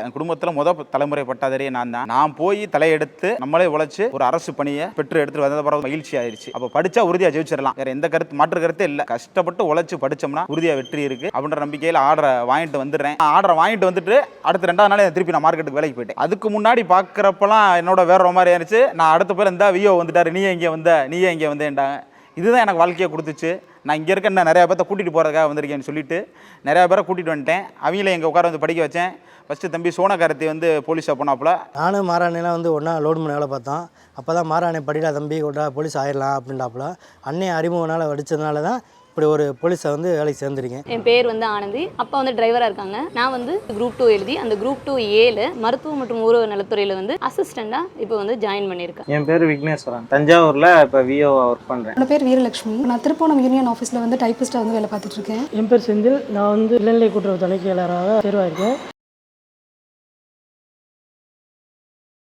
என் குடும்பத்தில் தலைமுறை பட்டாதாரியே நான் போய் தலையெடுத்து நம்மளே உழைச்சு ஒரு அரசு பணியை பெற்று எடுத்துட்டு வந்த பிறகு மகிழ்ச்சி ஆயிடுச்சு. அப்போ படிச்சா உறுதியா ஜெயிச்சிடலாம், வேற எந்த மாற்று கருத்து இல்லை. கஷ்டப்பட்டு உழைச்சு படிச்சோம்னா உறுதியா வெற்றி இருக்கு அப்படின்ற நம்பிக்கையில் ஆர்டரை வாங்கிட்டு வந்துடுறேன். ஆர்டரை வாங்கிட்டு வந்துட்டு அடுத்த 2வது நாளே திருப்பி நான் மார்க்கெட்டுக்கு வேலைக்கு போயிட்டேன். அதுக்கு முன்னாடி பார்க்குறப்பெல்லாம் என்னோட வேற மாதிரி இருந்துச்சு. நான் அடுத்த பேர் இருந்தா வியோ வந்துட்டாரு, நீயே இங்கே வந்தேன்டாங்க. இதுதான் எனக்கு வாழ்க்கையை கொடுத்துச்சு. நான் இங்கே இருக்க இன்னும் நிறையா பேர்த்த கூட்டிகிட்டு போகிறதுக்காக வந்திருக்கேன்னு சொல்லிட்டு நிறையா பேரை கூட்டிகிட்டு வந்துட்டேன். அவங்கள எங்கள் உட்கார வந்து படிக்க வச்சேன். ஃபஸ்ட்டு தம்பி சோனகாரத்தை போலீஸாக போனாப்புல. நானும் மாராணிலாம் ஒன்றா லோடு பண்ண வேலை பார்த்தோம். அப்போ தான் மாராணி படிடா தம்பி கொண்டா போலீஸ் ஆயிடலாம் அப்படின்ட்டாப்புல. அன்னைய அறிமுகனால் படித்ததுனால தான் இப்படி ஒரு போலீஸை வேலைக்கு சேர்ந்துருக்கேன். என் பேர் ஆனந்தி. அப்பா டிரைவராக இருக்காங்க. நான் குரூப் 2 எழுதி அந்த குரூப் 2A மருத்துவ மற்றும் ஊரக நலத்துறையில் அசிஸ்டண்டாக இப்போ ஜாயின் பண்ணியிருக்கேன். என் பேர் விக்னேஸ்வரன். தஞ்சாவூரில் இப்போ விஓ ஒர்க் பண்ணுறேன். என்னோட பேர் வீரலட்சுமி. நான் திருப்போணம் யூனியன் ஆஃபீஸில் டைப்பிஸ்ட்டாக வேலை பார்த்துட்டு இருக்கேன். என் பேர் செந்தில். நான் இளநிலை கூட்டுறவு தணிக்கையாளராக தேர்வாயிருக்கேன்.